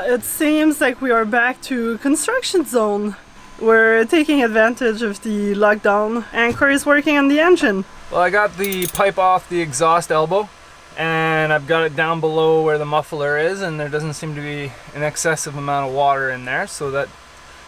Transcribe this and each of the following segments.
it seems like we are back to construction zone. We're taking advantage of the lockdown. Anchor is working on the engine. Well, I got the pipe off the exhaust elbow and I've got it down below where the muffler is, and there doesn't seem to be an excessive amount of water in there, so that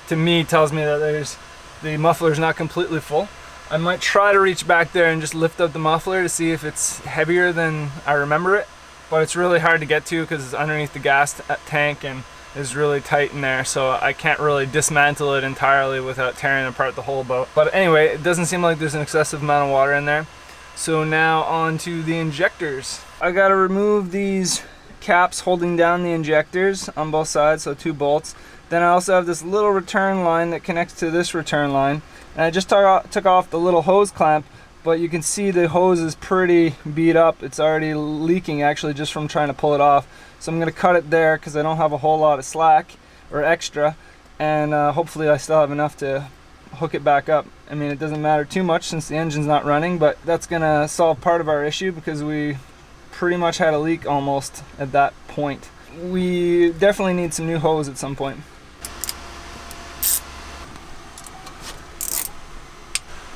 to me tells me that the muffler's not completely full. I might try to reach back there and just lift up the muffler to see if it's heavier than I remember it, but it's really hard to get to because it's underneath the gas tank and is really tight in there, so I can't really dismantle it entirely without tearing apart the whole boat. But anyway, it doesn't seem like there's an excessive amount of water in there. So now on to the injectors. I gotta remove these caps holding down the injectors on both sides, so 2 bolts. Then I also have this little return line that connects to this return line. And I just took off the little hose clamp, but you can see the hose is pretty beat up. It's already leaking actually just from trying to pull it off. So I'm gonna cut it there because I don't have a whole lot of slack or extra, and hopefully I still have enough to hook it back up. I mean, it doesn't matter too much since the engine's not running, but that's gonna solve part of our issue because we pretty much had a leak almost at that point. We definitely need some new hose at some point.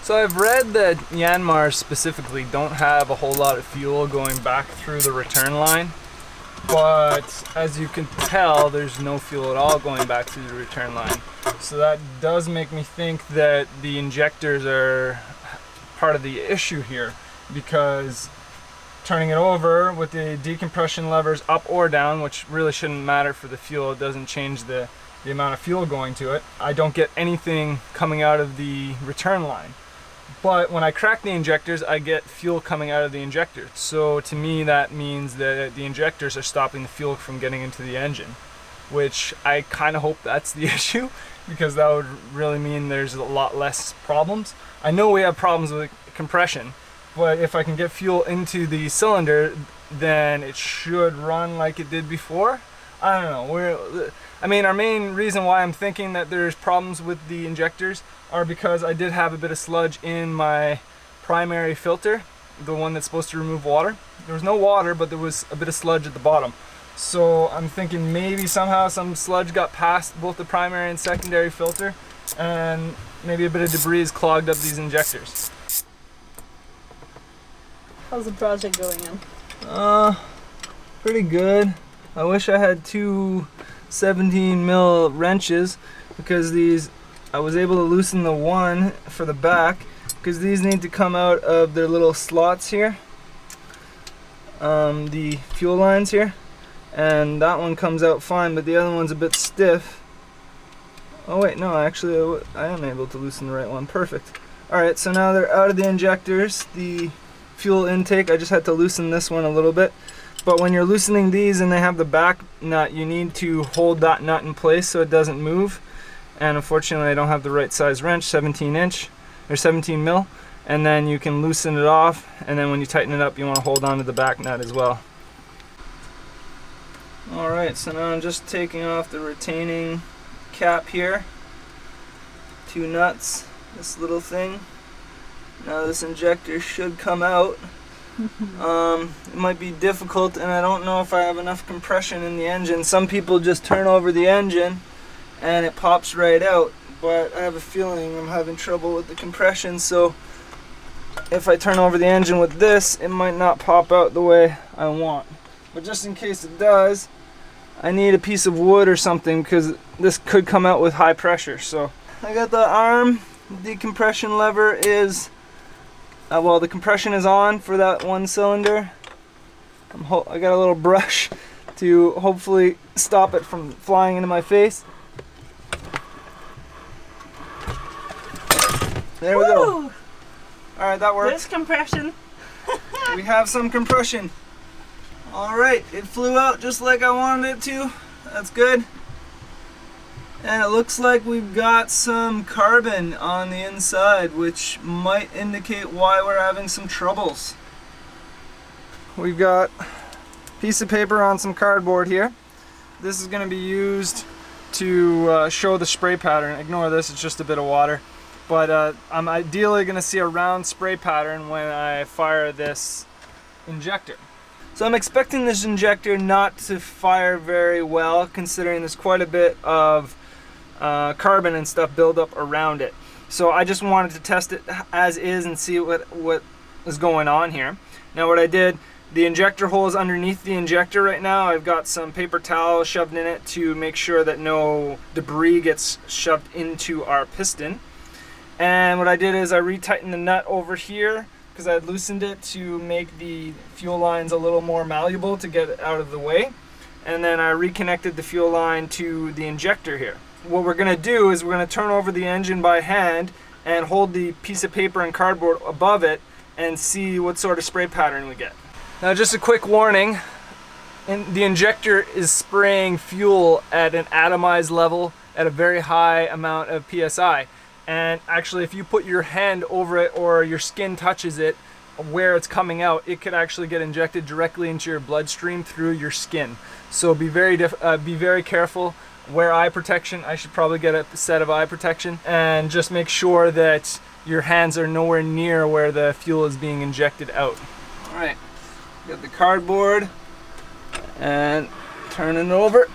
So I've read that Yanmar specifically don't have a whole lot of fuel going back through the return line, but as you can tell, there's no fuel at all going back through the return line. So that does make me think that the injectors are part of the issue here, because turning it over with the decompression levers up or down, which really shouldn't matter for the fuel, it doesn't change the amount of fuel going to it, I don't get anything coming out of the return line. But when I crack the injectors, I get fuel coming out of the injector. So to me, that means that the injectors are stopping the fuel from getting into the engine, which I kind of hope that's the issue, because that would really mean there's a lot less problems. I know we have problems with compression, but if I can get fuel into the cylinder, then it should run like it did before. I don't know. I mean, our main reason why I'm thinking that there's problems with the injectors are because I did have a bit of sludge in my primary filter, the one that's supposed to remove water. There was no water, but there was a bit of sludge at the bottom. So I'm thinking maybe somehow some sludge got past both the primary and secondary filter, and maybe a bit of debris has clogged up these injectors. How's the project going in? Pretty good. I wish I had 2 17mm wrenches, because I was able to loosen the one for the back, because these need to come out of their little slots here, the fuel lines here, and that one comes out fine, but the other one's a bit stiff. Oh wait, no, actually I am able to loosen the right one. Perfect. Alright, so now they're out of the injectors. The fuel intake, I just had to loosen this one a little bit. But when you're loosening these and they have the back nut, you need to hold that nut in place so it doesn't move. And unfortunately I don't have the right size wrench, 17-inch or 17 mil, and then you can loosen it off, and then when you tighten it up you want to hold on to the back nut as well. Alright, so now I'm just taking off the retaining cap here. 2 nuts, this little thing. Now this injector should come out. It might be difficult, and I don't know if I have enough compression in the engine. Some people just turn over the engine and it pops right out, but I have a feeling I'm having trouble with the compression, so if I turn over the engine with this, it might not pop out the way I want. But just in case it does, I need a piece of wood or something, because this could come out with high pressure. So I got the arm, the compression lever is well, the compression is on for that one cylinder. I got a little brush to hopefully stop it from flying into my face. There we go. Alright, that works. There's compression. We have some compression. Alright, it flew out just like I wanted it to. That's good. And it looks like we've got some carbon on the inside, which might indicate why we're having some troubles. We've got a piece of paper on some cardboard here. This is going to be used to show the spray pattern. Ignore this, it's just a bit of water. But I'm ideally going to see a round spray pattern when I fire this injector. So I'm expecting this injector not to fire very well, considering there's quite a bit of carbon and stuff build up around it. So I just wanted to test it as is and see what is going on here. Now what I did, the injector hole is underneath the injector right now. I've got some paper towel shoved in it to make sure that no debris gets shoved into our piston. And what I did is I retightened the nut over here because I had loosened it to make the fuel lines a little more malleable to get it out of the way. And then I reconnected the fuel line to the injector here. What we're going to do is we're going to turn over the engine by hand and hold the piece of paper and cardboard above it and see what sort of spray pattern we get. Now just a quick warning, the injector is spraying fuel at an atomized level at a very high amount of PSI. And actually if you put your hand over it or your skin touches it where it's coming out, it could actually get injected directly into your bloodstream through your skin. So be very careful. Wear eye protection. I should probably get a set of eye protection, and just make sure that your hands are nowhere near where the fuel is being injected out. Alright, got the cardboard and turn it over.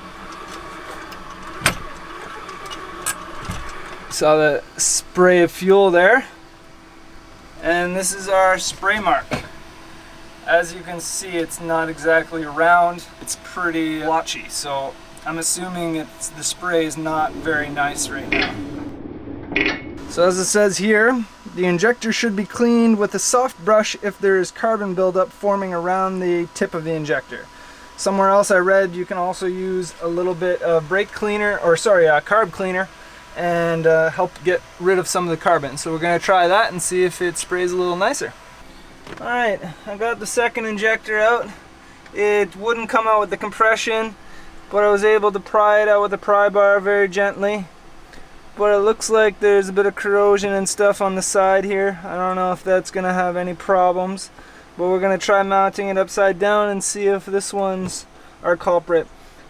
Saw the spray of fuel there, and this is our spray mark. As you can see, it's not exactly round, it's pretty blotchy, so I'm assuming the spray is not very nice right now. So as it says here, the injector should be cleaned with a soft brush if there is carbon buildup forming around the tip of the injector. Somewhere else I read you can also use a little bit of brake cleaner, or sorry, carb cleaner, and help get rid of some of the carbon. So we're going to try that and see if it sprays a little nicer. Alright, I got the second injector out. It wouldn't come out with the compression, but I was able to pry it out with a pry bar very gently. But it looks like there's a bit of corrosion and stuff on the side here. I don't know if that's going to have any problems, but we're going to try mounting it upside down and see if this one's our culprit.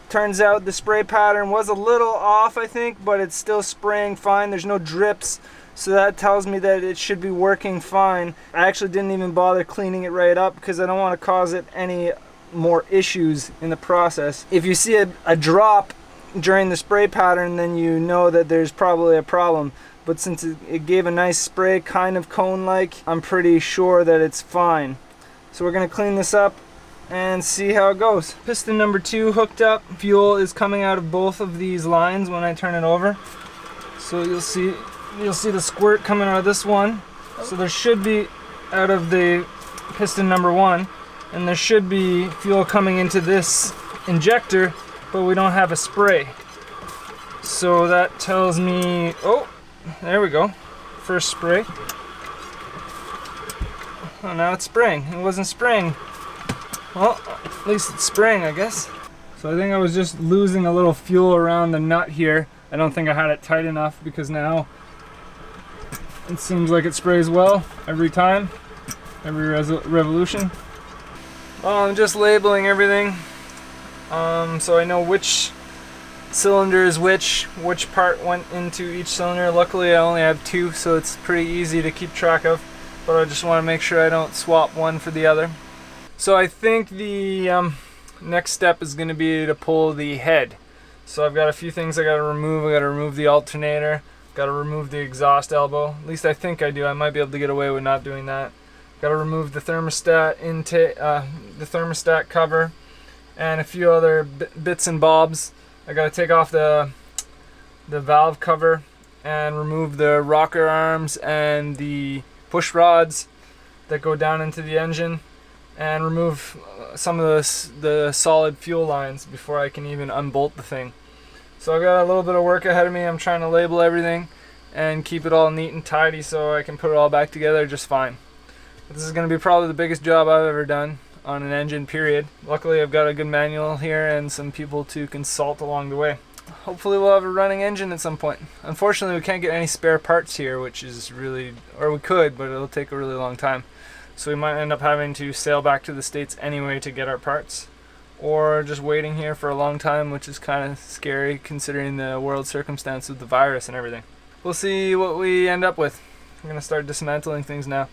Turns out the spray pattern was a little off, I think, but it's still spraying fine. There's no drips, so that tells me that it should be working fine. I actually didn't even bother cleaning it right up because I don't want to cause it any more issues in the process. If you see a drop during the spray pattern, then you know that there's probably a problem. But since it gave a nice spray, kind of cone-like, I'm pretty sure that it's fine. So we're going to clean this up and see how it goes. Piston number 2 hooked up. Fuel is coming out of both of these lines when I turn it over. So you'll see the squirt coming out of this one. So there should be out of the piston number 1, and there should be fuel coming into this injector, but we don't have a spray. So that tells me, oh, there we go. First spray. Oh, now it's spraying. It wasn't spraying. Well, at least it's spraying, I guess. So I think I was just losing a little fuel around the nut here. I don't think I had it tight enough, because now it seems like it sprays well every time, every revolution. Well, I'm just labeling everything, so I know which cylinder is which part went into each cylinder. Luckily I only have 2, so it's pretty easy to keep track of, but I just want to make sure I don't swap one for the other. So I think the next step is going to be to pull the head. So I've got a few things I got to remove. I got to remove the alternator, got to remove the exhaust elbow. At least I think I do. I might be able to get away with not doing that. Got to remove the thermostat the thermostat cover, and a few other bits and bobs. I got to take off the valve cover and remove the rocker arms and the push rods that go down into the engine, and remove some of the solid fuel lines before I can even unbolt the thing. So I've got a little bit of work ahead of me. I'm trying to label everything and keep it all neat and tidy so I can put it all back together just fine. This is going to be probably the biggest job I've ever done on an engine, period. Luckily I've got a good manual here and some people to consult along the way. Hopefully we'll have a running engine at some point. Unfortunately we can't get any spare parts here, which is really, or we could, but it'll take a really long time. So we might end up having to sail back to the States anyway to get our parts, or just waiting here for a long time, which is kind of scary considering the world circumstance with the virus and everything. We'll see what we end up with. I'm going to start dismantling things now.